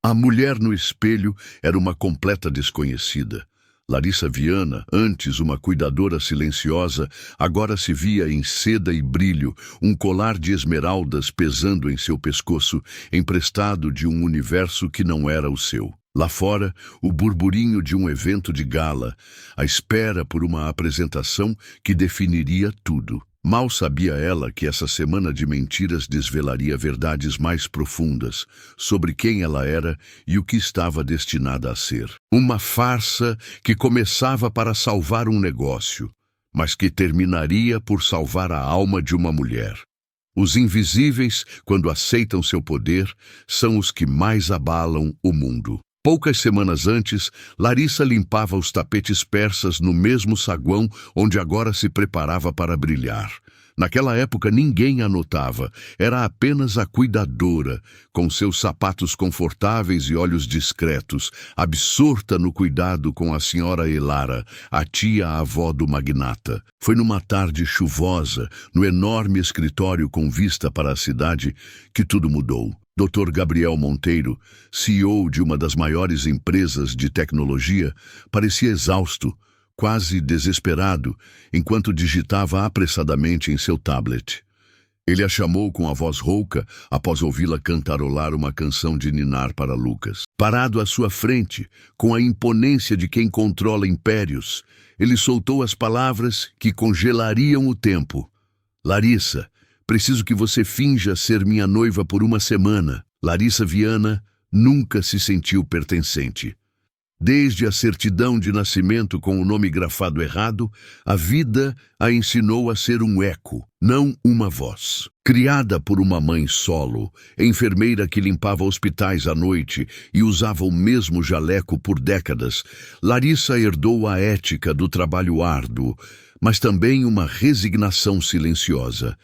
A mulher no espelho era uma completa desconhecida. Larissa Viana, antes uma cuidadora silenciosa, agora se via em seda e brilho, um colar de esmeraldas pesando em seu pescoço, emprestado de um universo que não era o seu. Lá fora, o burburinho de um evento de gala, a espera por uma apresentação que definiria tudo. Mal sabia ela que essa semana de mentiras desvelaria verdades mais profundas sobre quem ela era e o que estava destinada a ser. Uma farsa que começava para salvar um negócio, mas que terminaria por salvar a alma de uma mulher. Os invisíveis, quando aceitam seu poder, são os que mais abalam o mundo. Poucas semanas antes, Larissa limpava os tapetes persas no mesmo saguão onde agora se preparava para brilhar. Naquela época ninguém a notava, era apenas a cuidadora, com seus sapatos confortáveis e olhos discretos, absorta no cuidado com a senhora Elara, a tia-avó do magnata. Foi numa tarde chuvosa, no enorme escritório com vista para a cidade, que tudo mudou. Dr. Gabriel Monteiro, CEO de uma das maiores empresas de tecnologia, parecia exausto, quase desesperado, enquanto digitava apressadamente em seu tablet. Ele a chamou com a voz rouca após ouvi-la cantarolar uma canção de ninar para Lucas. Parado à sua frente, com a imponência de quem controla impérios, ele soltou as palavras que congelariam o tempo. Larissa, preciso que você finja ser minha noiva por uma semana. Larissa Viana nunca se sentiu pertencente. Desde a certidão de nascimento com o nome grafado errado, a vida a ensinou a ser um eco, não uma voz. Criada por uma mãe solo, enfermeira que limpava hospitais à noite e usava o mesmo jaleco por décadas, Larissa herdou a ética do trabalho árduo, mas também uma resignação silenciosa.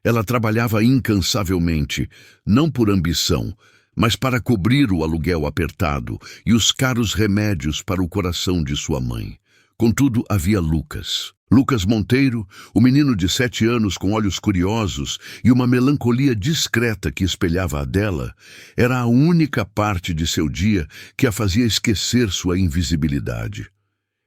Ela trabalhava incansavelmente, não por ambição, mas para cobrir o aluguel apertado e os caros remédios para o coração de sua mãe. Contudo, havia Lucas. Lucas Monteiro, o menino de 7 anos com olhos curiosos e uma melancolia discreta que espelhava a dela, era a única parte de seu dia que a fazia esquecer sua invisibilidade.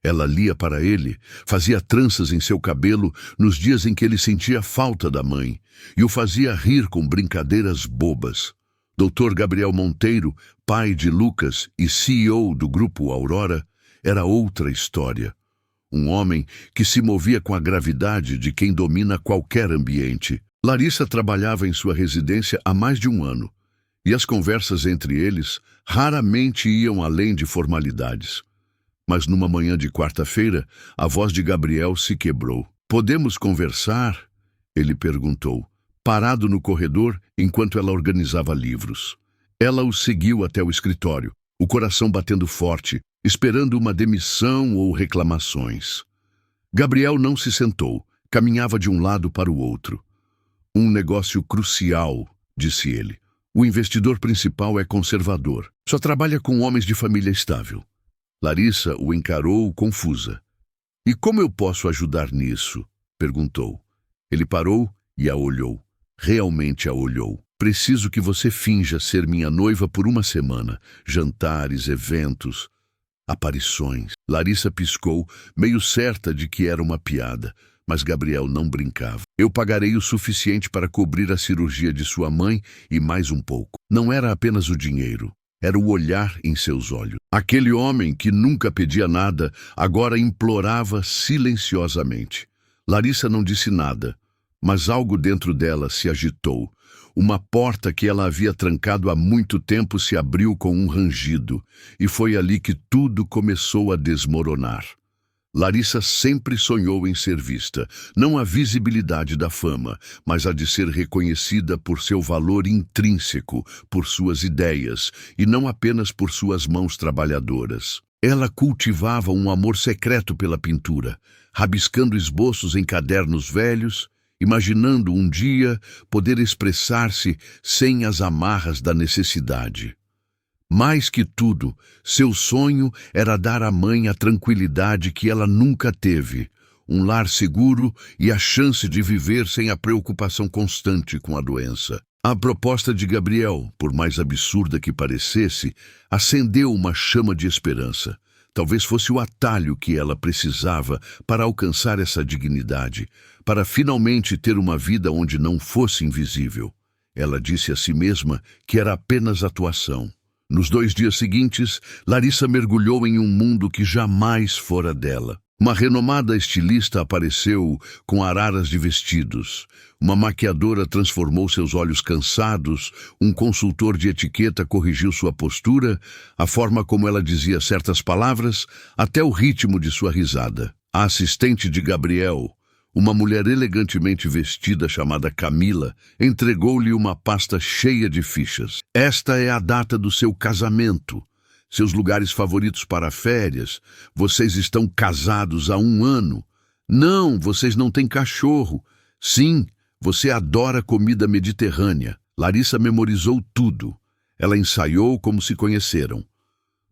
Ela lia para ele, fazia tranças em seu cabelo nos dias em que ele sentia falta da mãe e o fazia rir com brincadeiras bobas. Dr. Gabriel Monteiro, pai de Lucas e CEO do Grupo Aurora, era outra história. Um homem que se movia com a gravidade de quem domina qualquer ambiente. Larissa trabalhava em sua residência há mais de um ano, e as conversas entre eles raramente iam além de formalidades. Mas numa manhã de quarta-feira, a voz de Gabriel se quebrou. "Podemos conversar?" ele perguntou, parado no corredor enquanto ela organizava livros. Ela o seguiu até o escritório, o coração batendo forte, esperando uma demissão ou reclamações. Gabriel não se sentou, caminhava de um lado para o outro. "Um negócio crucial", disse ele. "O investidor principal é conservador. Só trabalha com homens de família estável." Larissa o encarou confusa. "E como eu posso ajudar nisso?" perguntou. Ele parou e a olhou. Realmente a olhou. "Preciso que você finja ser minha noiva por uma semana. Jantares, eventos, aparições." Larissa piscou, meio certa de que era uma piada, mas Gabriel não brincava. "Eu pagarei o suficiente para cobrir a cirurgia de sua mãe e mais um pouco." Não era apenas o dinheiro. Era o olhar em seus olhos. Aquele homem que nunca pedia nada, agora implorava silenciosamente. Larissa não disse nada, mas algo dentro dela se agitou. Uma porta que ela havia trancado há muito tempo se abriu com um rangido, e foi ali que tudo começou a desmoronar. Larissa sempre sonhou em ser vista, não a visibilidade da fama, mas a de ser reconhecida por seu valor intrínseco, por suas ideias, e não apenas por suas mãos trabalhadoras. Ela cultivava um amor secreto pela pintura, rabiscando esboços em cadernos velhos, imaginando um dia poder expressar-se sem as amarras da necessidade. Mais que tudo, seu sonho era dar à mãe a tranquilidade que ela nunca teve, um lar seguro e a chance de viver sem a preocupação constante com a doença. A proposta de Gabriel, por mais absurda que parecesse, acendeu uma chama de esperança. Talvez fosse o atalho que ela precisava para alcançar essa dignidade, para finalmente ter uma vida onde não fosse invisível. Ela disse a si mesma que era apenas atuação. Nos 2 dias seguintes, Larissa mergulhou em um mundo que jamais fora dela. Uma renomada estilista apareceu com araras de vestidos. Uma maquiadora transformou seus olhos cansados. Um consultor de etiqueta corrigiu sua postura, a forma como ela dizia certas palavras, até o ritmo de sua risada. A assistente de Gabriel, uma mulher elegantemente vestida chamada Camila, entregou-lhe uma pasta cheia de fichas. Esta é a data do seu casamento. Seus lugares favoritos para férias. Vocês estão casados há 1 ano. Não, vocês não têm cachorro. Sim, você adora comida mediterrânea. Larissa memorizou tudo. Ela ensaiou como se conheceram.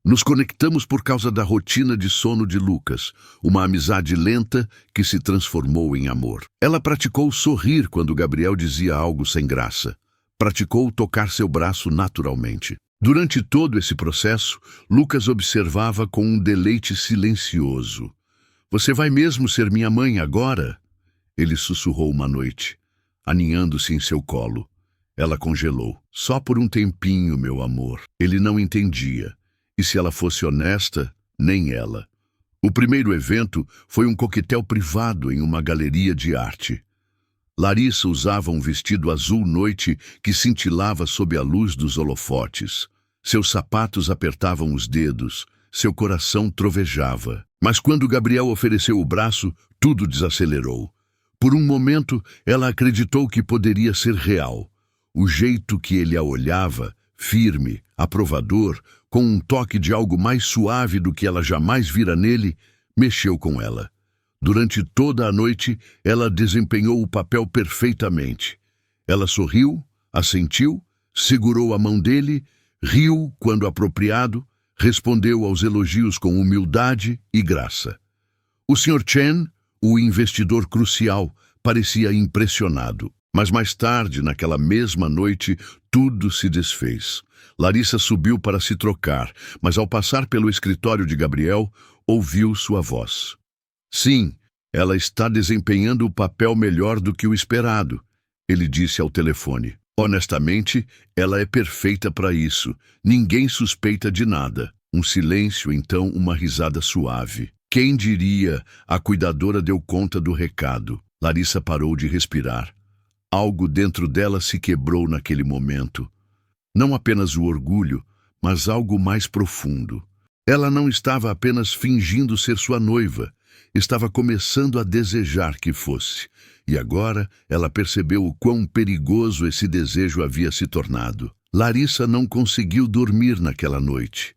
Nos conectamos por causa da rotina de sono de Lucas, uma amizade lenta que se transformou em amor. Ela praticou sorrir quando Gabriel dizia algo sem graça. Praticou tocar seu braço naturalmente. Durante todo esse processo, Lucas observava com um deleite silencioso. Você vai mesmo ser minha mãe agora? Ele sussurrou uma noite, aninhando-se em seu colo. Ela congelou. Só por um tempinho, meu amor. Ele não entendia. E se ela fosse honesta, nem ela. O primeiro evento foi um coquetel privado em uma galeria de arte. Larissa usava um vestido azul noite que cintilava sob a luz dos holofotes. Seus sapatos apertavam os dedos, seu coração trovejava. Mas quando Gabriel ofereceu o braço, tudo desacelerou. Por um momento, ela acreditou que poderia ser real. O jeito que ele a olhava, firme, aprovador, com um toque de algo mais suave do que ela jamais vira nele, mexeu com ela. Durante toda a noite, ela desempenhou o papel perfeitamente. Ela sorriu, assentiu, segurou a mão dele, riu quando apropriado, respondeu aos elogios com humildade e graça. O Sr. Chen, o investidor crucial, parecia impressionado. Mas mais tarde, naquela mesma noite, tudo se desfez. Larissa subiu para se trocar, mas ao passar pelo escritório de Gabriel, ouviu sua voz. Sim, ela está desempenhando o papel melhor do que o esperado, ele disse ao telefone. Honestamente, ela é perfeita para isso. Ninguém suspeita de nada. Um silêncio, então uma risada suave. Quem diria? A cuidadora deu conta do recado. Larissa parou de respirar. Algo dentro dela se quebrou naquele momento. Não apenas o orgulho, mas algo mais profundo. Ela não estava apenas fingindo ser sua noiva. Estava começando a desejar que fosse. E agora ela percebeu o quão perigoso esse desejo havia se tornado. Larissa não conseguiu dormir naquela noite.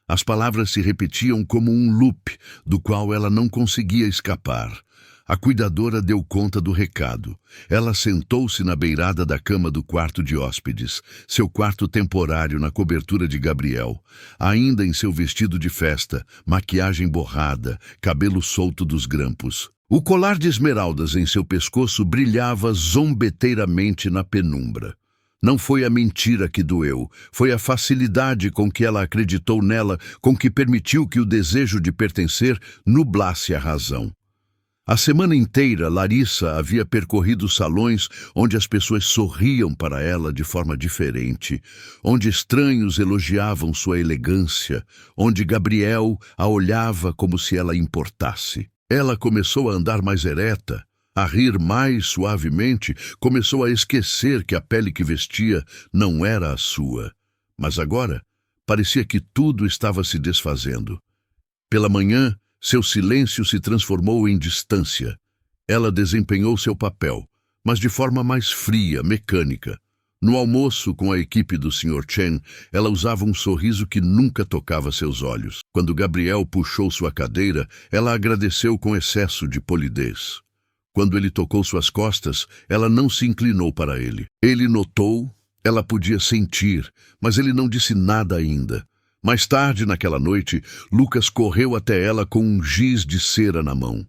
As palavras se repetiam como um loop, do qual ela não conseguia escapar. A cuidadora deu conta do recado. Ela sentou-se na beirada da cama do quarto de hóspedes, seu quarto temporário na cobertura de Gabriel, ainda em seu vestido de festa, maquiagem borrada, cabelo solto dos grampos. O colar de esmeraldas em seu pescoço brilhava zombeteiramente na penumbra. Não foi a mentira que doeu, foi a facilidade com que ela acreditou nela, com que permitiu que o desejo de pertencer nublasse a razão. A semana inteira, Larissa havia percorrido salões onde as pessoas sorriam para ela de forma diferente, onde estranhos elogiavam sua elegância, onde Gabriel a olhava como se ela importasse. Ela começou a andar mais ereta, a rir mais suavemente, começou a esquecer que a pele que vestia não era a sua. Mas agora, parecia que tudo estava se desfazendo. Pela manhã, seu silêncio se transformou em distância. Ela desempenhou seu papel, mas de forma mais fria, mecânica. No almoço com a equipe do Sr. Chen, ela usava um sorriso que nunca tocava seus olhos. Quando Gabriel puxou sua cadeira, ela agradeceu com excesso de polidez. Quando ele tocou suas costas, ela não se inclinou para ele. Ele notou, ela podia sentir, mas ele não disse nada ainda. Mais tarde, naquela noite, Lucas correu até ela com um giz de cera na mão.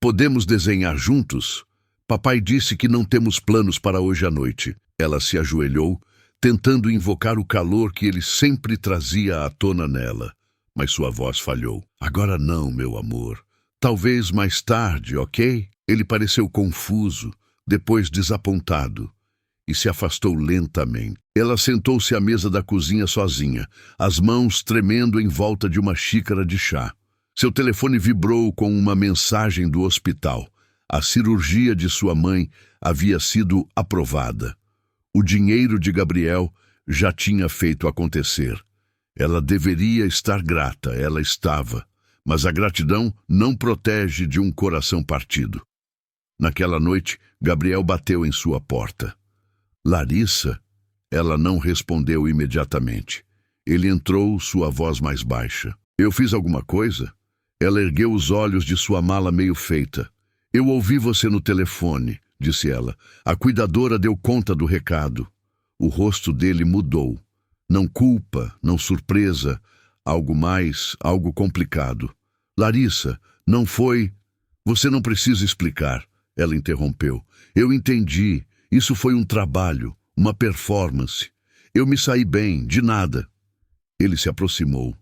Podemos desenhar juntos? Papai disse que não temos planos para hoje à noite. Ela se ajoelhou, tentando invocar o calor que ele sempre trazia à tona nela, mas sua voz falhou. Agora não, meu amor. Talvez mais tarde, ok? Ele pareceu confuso, depois desapontado, e se afastou lentamente. Ela sentou-se à mesa da cozinha sozinha, as mãos tremendo em volta de uma xícara de chá. Seu telefone vibrou com uma mensagem do hospital. A cirurgia de sua mãe havia sido aprovada. O dinheiro de Gabriel já tinha feito acontecer. Ela deveria estar grata, ela estava. Mas a gratidão não protege de um coração partido. Naquela noite, Gabriel bateu em sua porta. Larissa? Ela não respondeu imediatamente. Ele entrou, sua voz mais baixa. Eu fiz alguma coisa? Ela ergueu os olhos de sua mala meio feita. Eu ouvi você no telefone, disse ela. A cuidadora deu conta do recado. O rosto dele mudou. Não culpa, não surpresa, algo mais, algo complicado. Larissa, não foi... Você não precisa explicar, ela interrompeu. Eu entendi. Isso foi um trabalho, uma performance. Eu me saí bem, de nada. Ele se aproximou.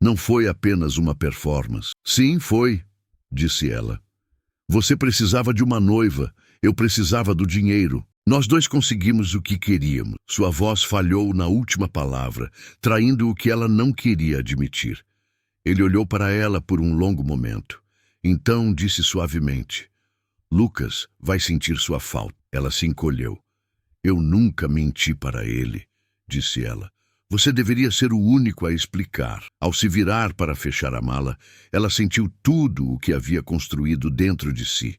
Não foi apenas uma performance. Sim, foi, disse ela. Você precisava de uma noiva, eu precisava do dinheiro. Nós dois conseguimos o que queríamos. Sua voz falhou na última palavra, traindo o que ela não queria admitir. Ele olhou para ela por um longo momento. Então disse suavemente, Lucas vai sentir sua falta. Ela se encolheu. Eu nunca menti para ele, disse ela. Você deveria ser o único a explicar. Ao se virar para fechar a mala, ela sentiu tudo o que havia construído dentro de si.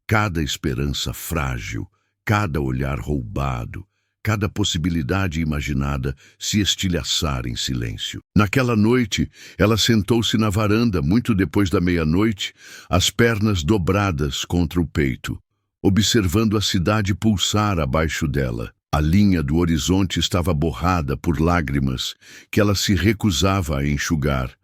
Cada esperança frágil, cada olhar roubado, cada possibilidade imaginada se estilhaçar em silêncio. Naquela noite, ela sentou-se na varanda, muito depois da meia-noite, as pernas dobradas contra o peito, observando a cidade pulsar abaixo dela. A linha do horizonte estava borrada por lágrimas que ela se recusava a enxugar.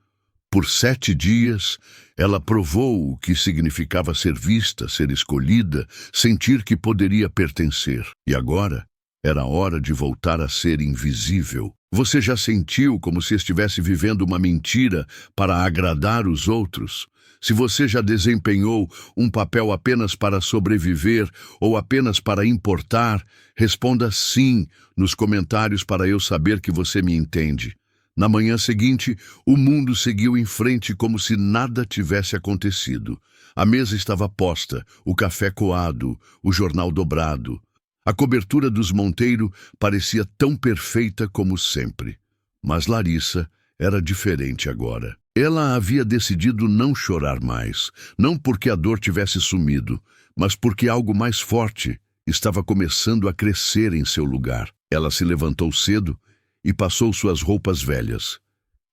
Por 7 dias, ela provou o que significava ser vista, ser escolhida, sentir que poderia pertencer. E agora, era hora de voltar a ser invisível. Você já sentiu como se estivesse vivendo uma mentira para agradar os outros? Se você já desempenhou um papel apenas para sobreviver ou apenas para importar, responda sim nos comentários para eu saber que você me entende. Na manhã seguinte, o mundo seguiu em frente como se nada tivesse acontecido. A mesa estava posta, o café coado, o jornal dobrado. A cobertura dos Monteiro parecia tão perfeita como sempre. Mas Larissa era diferente agora. Ela havia decidido não chorar mais, não porque a dor tivesse sumido, mas porque algo mais forte estava começando a crescer em seu lugar. Ela se levantou cedo e passou suas roupas velhas.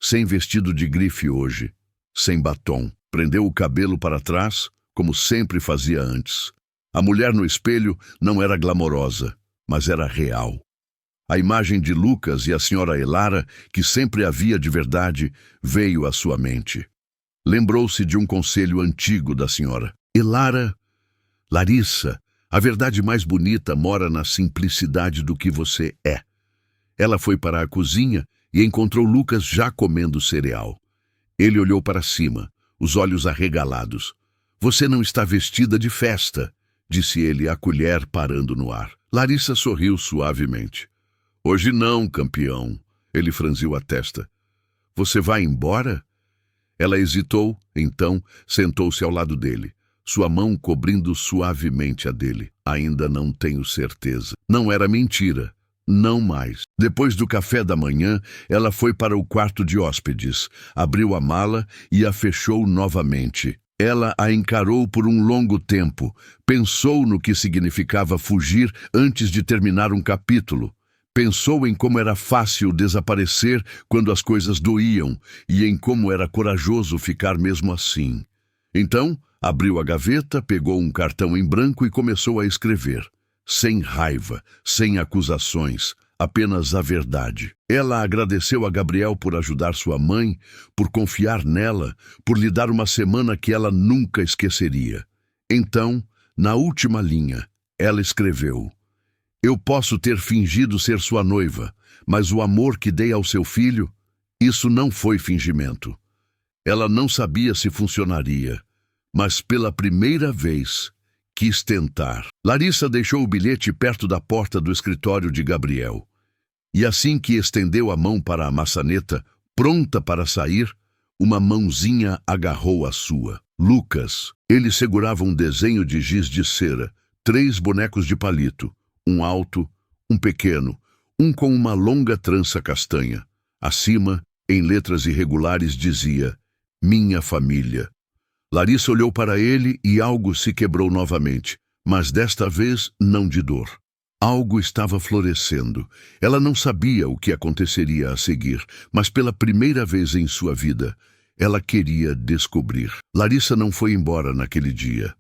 Sem vestido de grife hoje, sem batom. Prendeu o cabelo para trás, como sempre fazia antes. A mulher no espelho não era glamourosa, mas era real. A imagem de Lucas e a senhora Elara, que sempre havia de verdade, veio à sua mente. Lembrou-se de um conselho antigo da senhora. Elara, Larissa, a verdade mais bonita mora na simplicidade do que você é. Ela foi para a cozinha e encontrou Lucas já comendo cereal. Ele olhou para cima, os olhos arregalados. Você não está vestida de festa, disse ele, a colher parando no ar. Larissa sorriu suavemente. Hoje não, campeão. Ele franziu a testa. Você vai embora? Ela hesitou, então sentou-se ao lado dele, sua mão cobrindo suavemente a dele. Ainda não tenho certeza. Não era mentira. Não mais. Depois do café da manhã, ela foi para o quarto de hóspedes, abriu a mala e a fechou novamente. Ela a encarou por um longo tempo, pensou no que significava fugir antes de terminar um capítulo. Pensou em como era fácil desaparecer quando as coisas doíam e em como era corajoso ficar mesmo assim. Então, abriu a gaveta, pegou um cartão em branco e começou a escrever. Sem raiva, sem acusações, apenas a verdade. Ela agradeceu a Gabriel por ajudar sua mãe, por confiar nela, por lhe dar uma semana que ela nunca esqueceria. Então, na última linha, ela escreveu: Eu posso ter fingido ser sua noiva, mas o amor que dei ao seu filho, isso não foi fingimento. Ela não sabia se funcionaria, mas pela primeira vez quis tentar. Larissa deixou o bilhete perto da porta do escritório de Gabriel. E assim que estendeu a mão para a maçaneta, pronta para sair, uma mãozinha agarrou a sua. Lucas. Ele segurava um desenho de giz de cera, 3 bonecos de palito, um alto, um pequeno, um com uma longa trança castanha. Acima, em letras irregulares, dizia: Minha família. Larissa olhou para ele e algo se quebrou novamente, mas desta vez não de dor. Algo estava florescendo. Ela não sabia o que aconteceria a seguir, mas pela primeira vez em sua vida, ela queria descobrir. Larissa não foi embora naquele dia.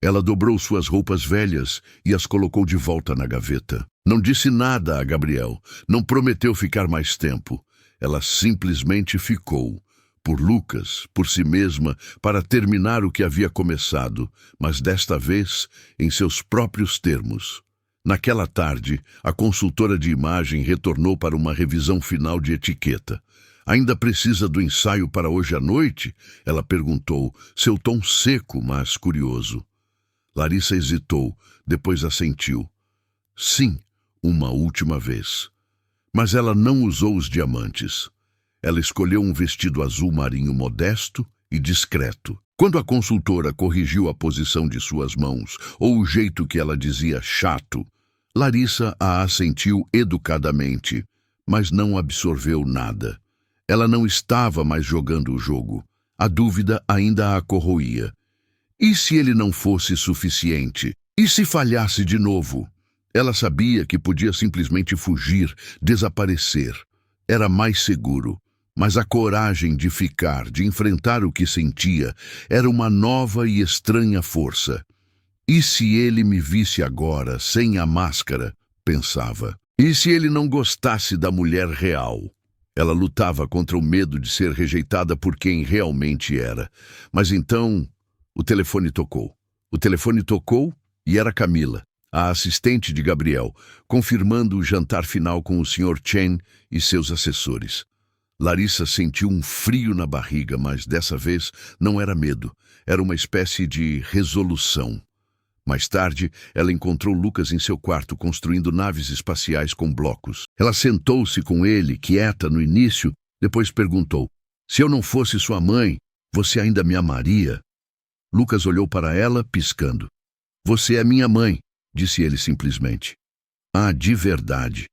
Ela dobrou suas roupas velhas e as colocou de volta na gaveta. Não disse nada a Gabriel, não prometeu ficar mais tempo. Ela simplesmente ficou. Por Lucas, por si mesma, para terminar o que havia começado, mas desta vez em seus próprios termos. Naquela tarde, a consultora de imagem retornou para uma revisão final de etiqueta. Ainda precisa do ensaio para hoje à noite? Ela perguntou, seu tom seco, mas curioso. Larissa hesitou, depois assentiu. Sim, uma última vez. Mas ela não usou os diamantes. Ela escolheu um vestido azul marinho modesto e discreto. Quando a consultora corrigiu a posição de suas mãos, ou o jeito que ela dizia chato, Larissa a assentiu educadamente, mas não absorveu nada. Ela não estava mais jogando o jogo. A dúvida ainda a corroía. E se ele não fosse suficiente? E se falhasse de novo? Ela sabia que podia simplesmente fugir, desaparecer. Era mais seguro. Mas a coragem de ficar, de enfrentar o que sentia, era uma nova e estranha força. E se ele me visse agora, sem a máscara? Pensava. E se ele não gostasse da mulher real? Ela lutava contra o medo de ser rejeitada por quem realmente era. Mas então, o telefone tocou. O telefone tocou e era Camila, a assistente de Gabriel, confirmando o jantar final com o Sr. Chen e seus assessores. Larissa sentiu um frio na barriga, mas dessa vez não era medo, era uma espécie de resolução. Mais tarde, ela encontrou Lucas em seu quarto construindo naves espaciais com blocos. Ela sentou-se com ele, quieta no início, depois perguntou: se eu não fosse sua mãe, você ainda me amaria? Lucas olhou para ela, piscando. Você é minha mãe, disse ele simplesmente. Ah, de verdade.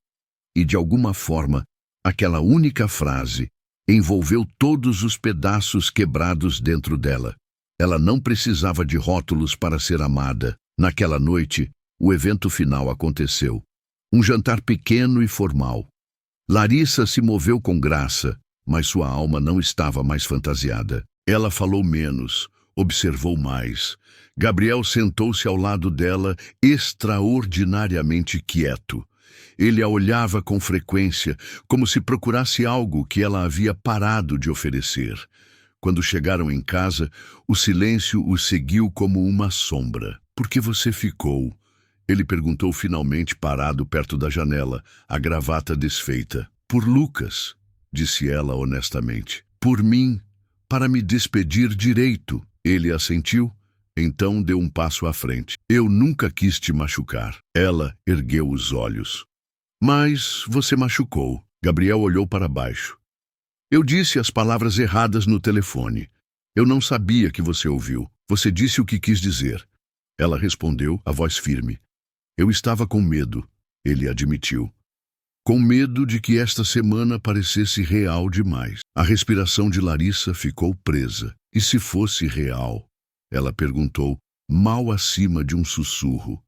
E de alguma forma, aquela única frase envolveu todos os pedaços quebrados dentro dela. Ela não precisava de rótulos para ser amada. Naquela noite, o evento final aconteceu. Um jantar pequeno e formal. Larissa se moveu com graça, mas sua alma não estava mais fantasiada. Ela falou menos, observou mais. Gabriel sentou-se ao lado dela, extraordinariamente quieto. Ele a olhava com frequência, como se procurasse algo que ela havia parado de oferecer. Quando chegaram em casa, o silêncio os seguiu como uma sombra. Por que você ficou? Ele perguntou finalmente, parado perto da janela, a gravata desfeita. Por Lucas, disse ela honestamente. Por mim, para me despedir direito. Ele assentiu, então deu um passo à frente. Eu nunca quis te machucar. Ela ergueu os olhos. Mas você machucou. Gabriel olhou para baixo. Eu disse as palavras erradas no telefone. Eu não sabia que você ouviu. Você disse o que quis dizer. Ela respondeu, a voz firme. Eu estava com medo, ele admitiu. Com medo de que esta semana parecesse real demais. A respiração de Larissa ficou presa. E se fosse real? Ela perguntou, mal acima de um sussurro.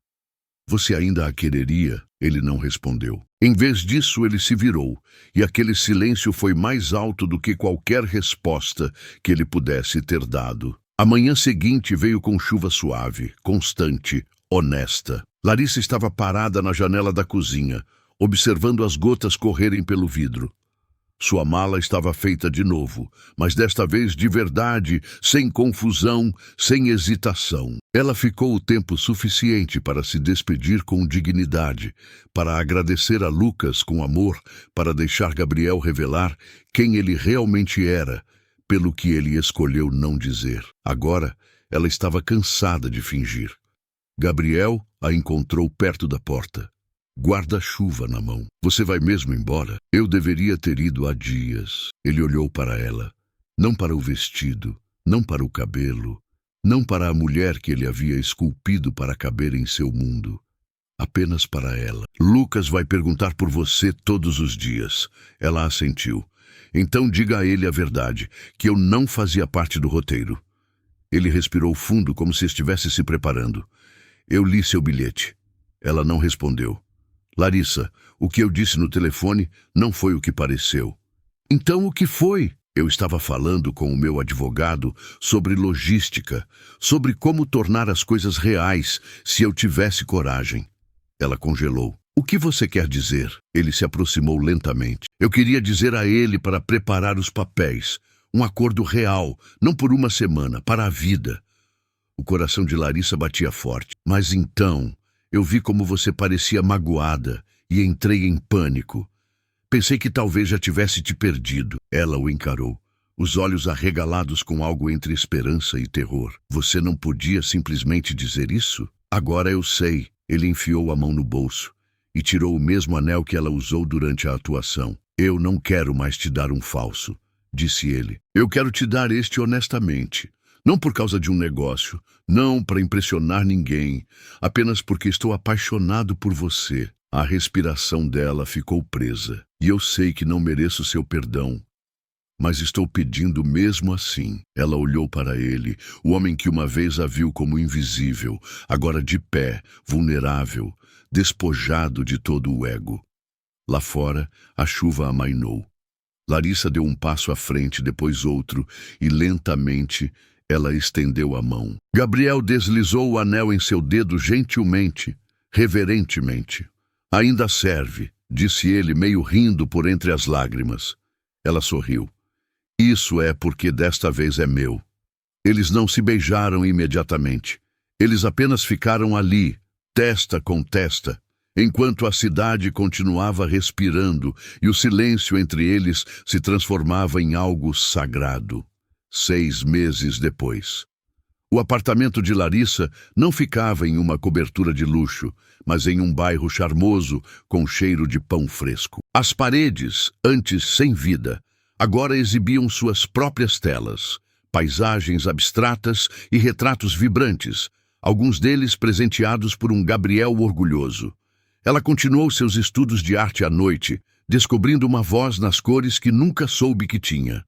Você ainda a quereria? Ele não respondeu. Em vez disso, ele se virou, e aquele silêncio foi mais alto do que qualquer resposta que ele pudesse ter dado. A manhã seguinte veio com chuva suave, constante, honesta. Larissa estava parada na janela da cozinha, observando as gotas correrem pelo vidro. Sua mala estava feita de novo, mas desta vez de verdade, sem confusão, sem hesitação. Ela ficou o tempo suficiente para se despedir com dignidade, para agradecer a Lucas com amor, para deixar Gabriel revelar quem ele realmente era, pelo que ele escolheu não dizer. Agora, ela estava cansada de fingir. Gabriel a encontrou perto da porta, guarda-chuva na mão. Você vai mesmo embora? Eu deveria ter ido há dias. Ele olhou para ela. Não para o vestido, não para o cabelo, não para a mulher que ele havia esculpido para caber em seu mundo. Apenas para ela. Lucas vai perguntar por você todos os dias. Ela assentiu. Então diga a ele a verdade, que eu não fazia parte do roteiro. Ele respirou fundo como se estivesse se preparando. Eu li seu bilhete. Ela não respondeu. Larissa, o que eu disse no telefone não foi o que pareceu. Então o que foi? Eu estava falando com o meu advogado sobre logística, sobre como tornar as coisas reais se eu tivesse coragem. Ela congelou. O que você quer dizer? Ele se aproximou lentamente. Eu queria dizer a ele para preparar os papéis. Um acordo real, não por uma semana, para a vida. O coração de Larissa batia forte. Mas então, eu vi como você parecia magoada e entrei em pânico. Pensei que talvez já tivesse te perdido. Ela o encarou, os olhos arregalados com algo entre esperança e terror. Você não podia simplesmente dizer isso? Agora eu sei. Ele enfiou a mão no bolso e tirou o mesmo anel que ela usou durante a atuação. Eu não quero mais te dar um falso, disse ele. Eu quero te dar este honestamente. Não por causa de um negócio, não para impressionar ninguém, apenas porque estou apaixonado por você. A respiração dela ficou presa, e eu sei que não mereço seu perdão, mas estou pedindo mesmo assim. Ela olhou para ele, o homem que uma vez a viu como invisível, agora de pé, vulnerável, despojado de todo o ego. Lá fora, a chuva amainou. Larissa deu um passo à frente, depois outro, e lentamente ela estendeu a mão. Gabriel deslizou o anel em seu dedo gentilmente, reverentemente. Ainda serve, disse ele, meio rindo por entre as lágrimas. Ela sorriu. Isso é porque desta vez é meu. Eles não se beijaram imediatamente. Eles apenas ficaram ali, testa com testa, enquanto a cidade continuava respirando e o silêncio entre eles se transformava em algo sagrado. 6 meses depois. O apartamento de Larissa não ficava em uma cobertura de luxo, mas em um bairro charmoso com cheiro de pão fresco. As paredes, antes sem vida, agora exibiam suas próprias telas, paisagens abstratas e retratos vibrantes, alguns deles presenteados por um Gabriel orgulhoso. Ela continuou seus estudos de arte à noite, descobrindo uma voz nas cores que nunca soube que tinha.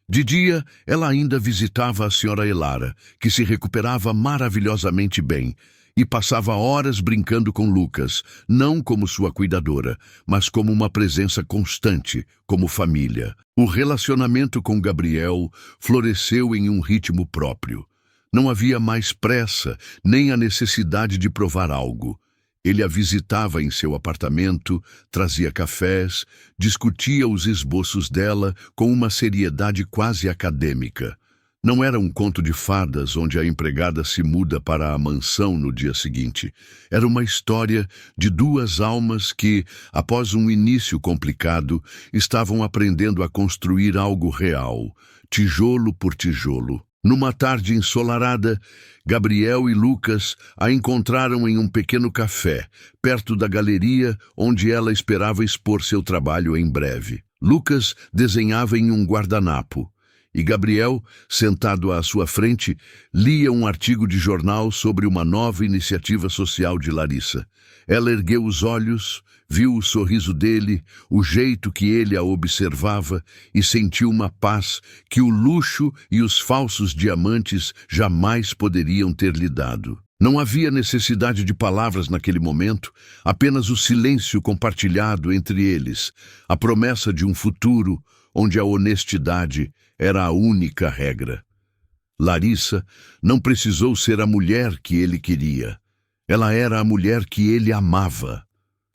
De dia, ela ainda visitava a senhora Elara, que se recuperava maravilhosamente bem, e passava horas brincando com Lucas, não como sua cuidadora, mas como uma presença constante, como família. O relacionamento com Gabriel floresceu em um ritmo próprio. Não havia mais pressa, nem a necessidade de provar algo. Ele a visitava em seu apartamento, trazia cafés, discutia os esboços dela com uma seriedade quase acadêmica. Não era um conto de fadas onde a empregada se muda para a mansão no dia seguinte. Era uma história de 2 almas que, após um início complicado, estavam aprendendo a construir algo real, tijolo por tijolo. Numa tarde ensolarada, Gabriel e Lucas a encontraram em um pequeno café, perto da galeria onde ela esperava expor seu trabalho em breve. Lucas desenhava em um guardanapo, e Gabriel, sentado à sua frente, lia um artigo de jornal sobre uma nova iniciativa social de Larissa. Ela ergueu os olhos, viu o sorriso dele, o jeito que ele a observava e sentiu uma paz que o luxo e os falsos diamantes jamais poderiam ter lhe dado. Não havia necessidade de palavras naquele momento, apenas o silêncio compartilhado entre eles, a promessa de um futuro onde a honestidade era a única regra. Larissa não precisou ser a mulher que ele queria. Ela era a mulher que ele amava.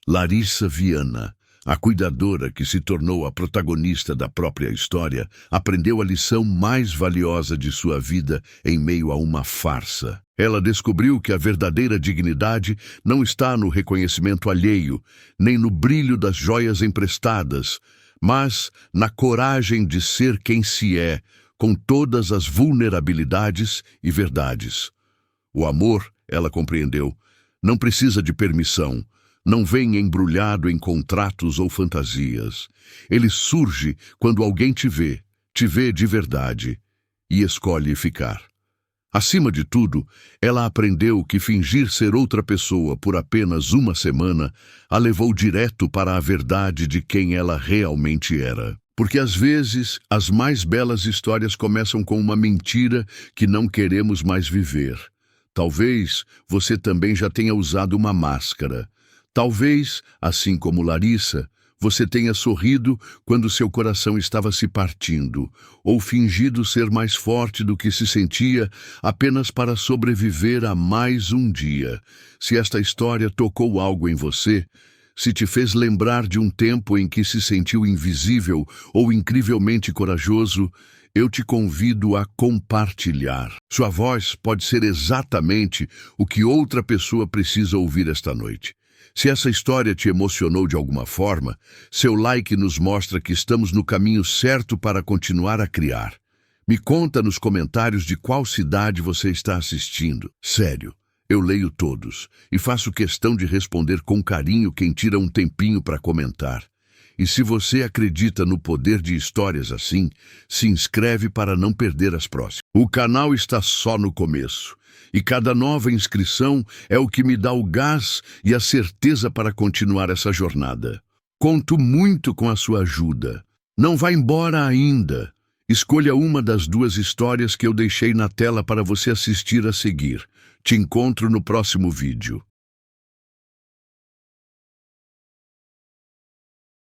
Larissa Viana, A cuidadora, que se tornou a protagonista da própria história, aprendeu a lição mais valiosa de sua vida em meio a uma farsa. Ela descobriu que a verdadeira dignidade não está no reconhecimento alheio, nem no brilho das joias emprestadas, mas na coragem de ser quem se é, com todas as vulnerabilidades e verdades. O amor, ela compreendeu, não precisa de permissão, não vem embrulhado em contratos ou fantasias. Ele surge quando alguém te vê de verdade e escolhe ficar. Acima de tudo, ela aprendeu que fingir ser outra pessoa por apenas uma semana a levou direto para a verdade de quem ela realmente era. Porque às vezes as mais belas histórias começam com uma mentira que não queremos mais viver. Talvez você também já tenha usado uma máscara. Talvez, assim como Larissa, você tenha sorrido quando seu coração estava se partindo, ou fingido ser mais forte do que se sentia apenas para sobreviver a mais um dia. Se esta história tocou algo em você, se te fez lembrar de um tempo em que se sentiu invisível ou incrivelmente corajoso, eu te convido a compartilhar. Sua voz pode ser exatamente o que outra pessoa precisa ouvir esta noite. Se essa história te emocionou de alguma forma, seu like nos mostra que estamos no caminho certo para continuar a criar. Me conta nos comentários de qual cidade você está assistindo. Sério, eu leio todos e faço questão de responder com carinho quem tira um tempinho para comentar. E se você acredita no poder de histórias assim, se inscreve para não perder as próximas. O canal está só no começo. E cada nova inscrição é o que me dá o gás e a certeza para continuar essa jornada. Conto muito com a sua ajuda. Não vá embora ainda. Escolha uma das duas histórias que eu deixei na tela para você assistir a seguir. Te encontro no próximo vídeo.